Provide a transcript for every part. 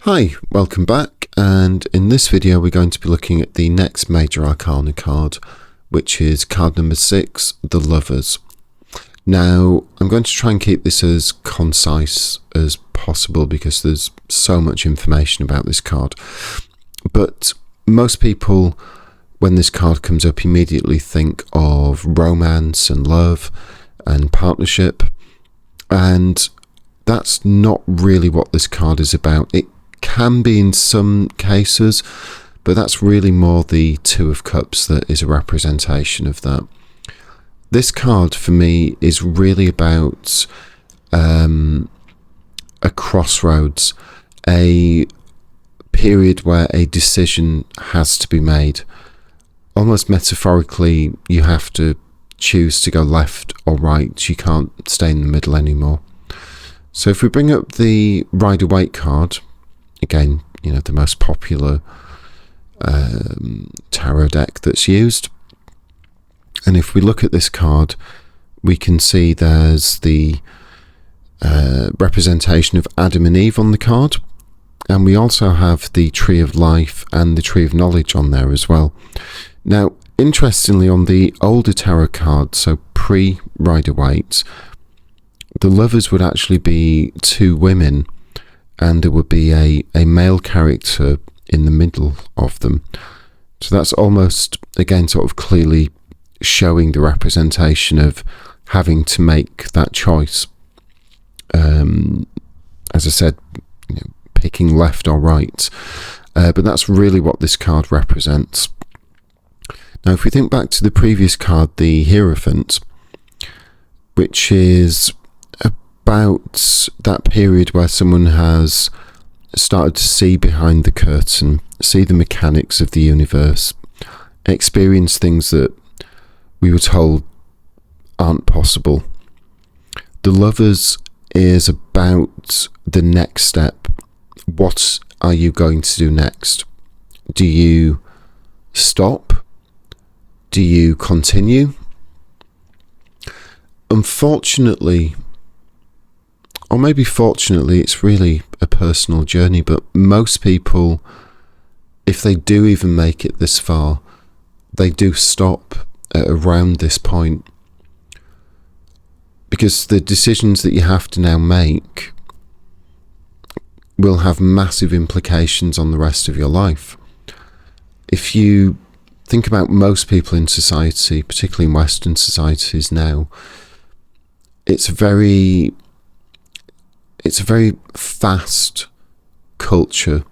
Hi, welcome back, and in this video we're going to be looking at the next Major Arcana card, which is card number 6, the Lovers. Now, I'm going to try and keep this as concise as possible because there's so much information about this card. But most people, when this card comes up, immediately think of romance and love and partnership, and that's not really what this card is about. It can be in some cases, but that's really more the Two of Cups that is a representation of that. This card for me is really about a crossroads, a period where a decision has to be made. Almost metaphorically, you have to choose to go left or right. You can't stay in the middle anymore. So if we bring up the Rider-Waite card, again, you know, the most popular tarot deck that's used. And if we look at this card, we can see there's the representation of Adam and Eve on the card. And we also have the Tree of Life and the Tree of Knowledge on there as well. Now, interestingly, on the older tarot cards, so pre-Rider-Waite, the Lovers would actually be two women, and there would be a male character in the middle of them. So that's almost, again, sort of clearly showing the representation of having to make that choice. As I said, you know, picking left or right. But that's really what this card represents. Now, if we think back to the previous card, the Hierophant, which is about that period where someone has started to see behind the curtain, see the mechanics of the universe, experience things that we were told aren't possible. The Lovers is about the next step. What are you going to do next? Do you stop? Do you continue? Unfortunately, or maybe fortunately, it's really a personal journey, but most people, if they do even make it this far, they do stop at around this point, because the decisions that you have to now make will have massive implications on the rest of your life. If you think about most people in society, particularly in Western societies now, it's a very fast culture.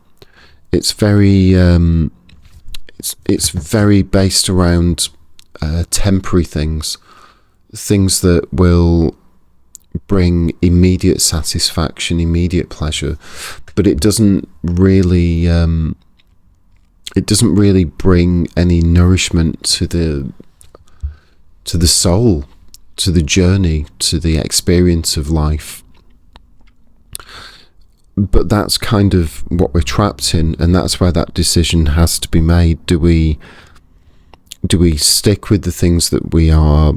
It's very it's very based around temporary things that will bring immediate satisfaction, immediate pleasure, but it doesn't really bring any nourishment to the soul, to the journey, to the experience of life. But that's kind of what we're trapped in, and that's where that decision has to be made. Do we stick with the things that we are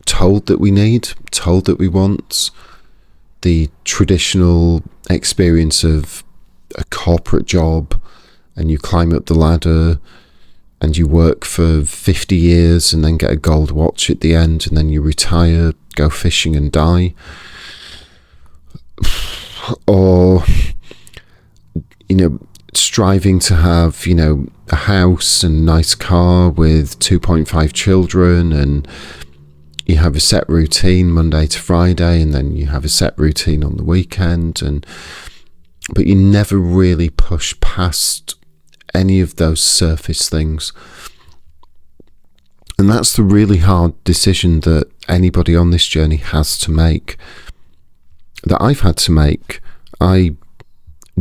told that we need, told that we want, the traditional experience of a corporate job, and you climb up the ladder and you work for 50 years and then get a gold watch at the end, and then you retire, go fishing and die? Or, you know, striving to have, you know, a house and a nice car with 2.5 children, and you have a set routine Monday to Friday, and then you have a set routine on the weekend, but you never really push past any of those surface things. And that's the really hard decision that anybody on this journey has to make, that I've had to make. I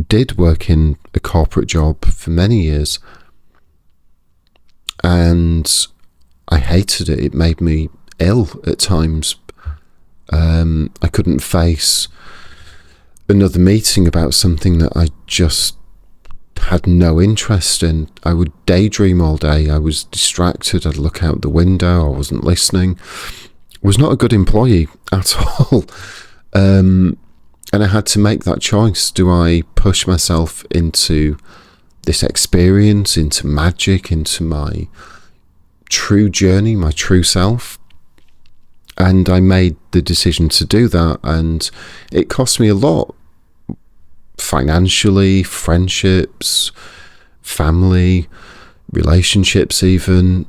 did work in a corporate job for many years, and I hated it. It made me ill at times. I couldn't face another meeting about something that I just had no interest in. I would daydream all day. I was distracted. I'd look out the window. I wasn't listening. I was not a good employee at all. And I had to make that choice. Do I push myself into this experience, into magic, into my true journey, my true self? And I made the decision to do that, and it cost me a lot. Financially, friendships, family, relationships even.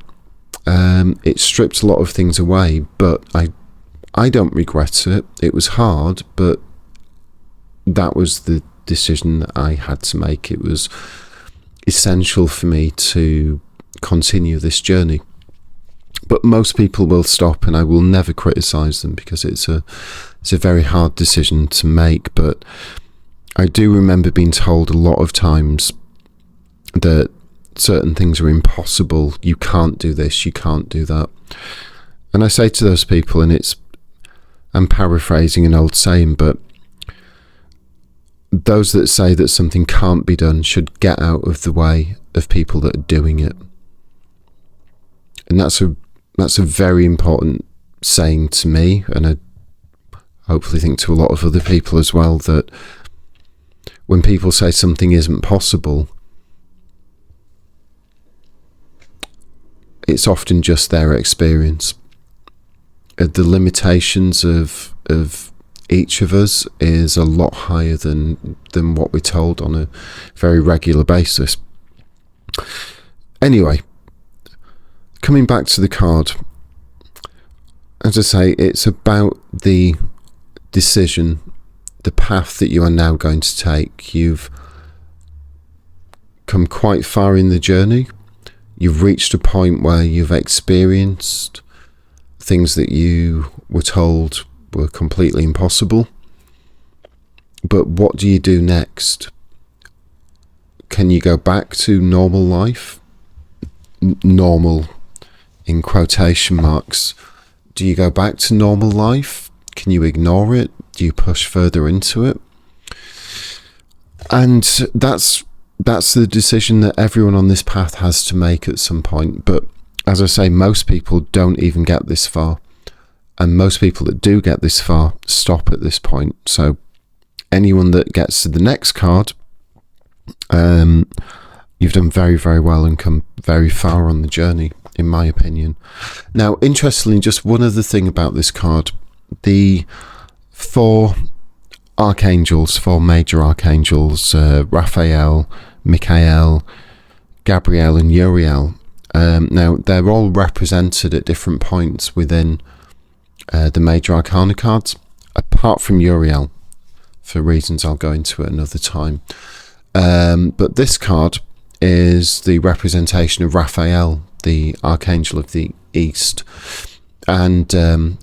It stripped a lot of things away, but I don't regret it. It was hard, but that was the decision that I had to make. It was essential for me to continue this journey. But most people will stop, and I will never criticize them, because it's a very hard decision to make. But I do remember being told a lot of times that certain things are impossible. You can't do this, you can't do that. And I say to those people, and I'm paraphrasing an old saying, but those that say that something can't be done should get out of the way of people that are doing it. And that's a very important saying to me, and I hopefully think to a lot of other people as well, that when people say something isn't possible, it's often just their experience. The limitations of each of us is a lot higher than what we're told on a very regular basis. Anyway, coming back to the card, as I say, it's about the decision, the path that you are now going to take. You've come quite far in the journey. You've reached a point where you've experienced things that you were told were completely impossible. But what do you do next? Can you go back to normal life? Normal in quotation marks. Do you go back to normal life? Can you ignore it? Do you push further into it? And that's the decision that everyone on this path has to make at some point. But as I say, most people don't even get this far. And most people that do get this far stop at this point. So anyone that gets to the next card, you've done very, very well and come very far on the journey, in my opinion. Now, interestingly, just one other thing about this card. The four archangels, four major archangels, Raphael, Michael, Gabriel and Uriel. Now, they're all represented at different points within the Major Arcana cards, apart from Uriel, for reasons I'll go into at another time. But this card is the representation of Raphael, the Archangel of the East. And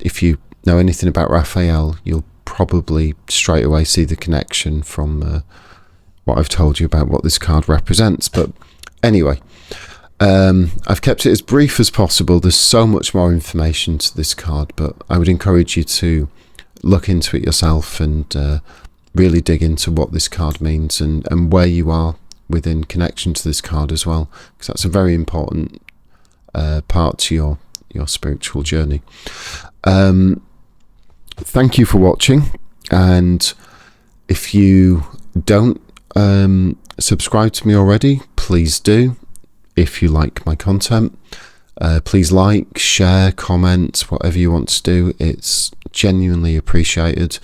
if you know anything about Raphael, you'll probably straight away see the connection from what I've told you about what this card represents. But anyway, I've kept it as brief as possible. There's so much more information to this card, but I would encourage you to look into it yourself and really dig into what this card means and where you are within connection to this card as well, because that's a very important part to your spiritual journey. Thank you for watching, and if you don't subscribe to me already, please do. If you like my content, please like, share, comment, whatever you want to do. It's genuinely appreciated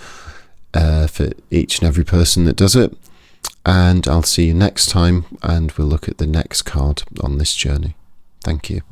for each and every person that does it. And I'll see you next time, and we'll look at the next card on this journey. Thank you.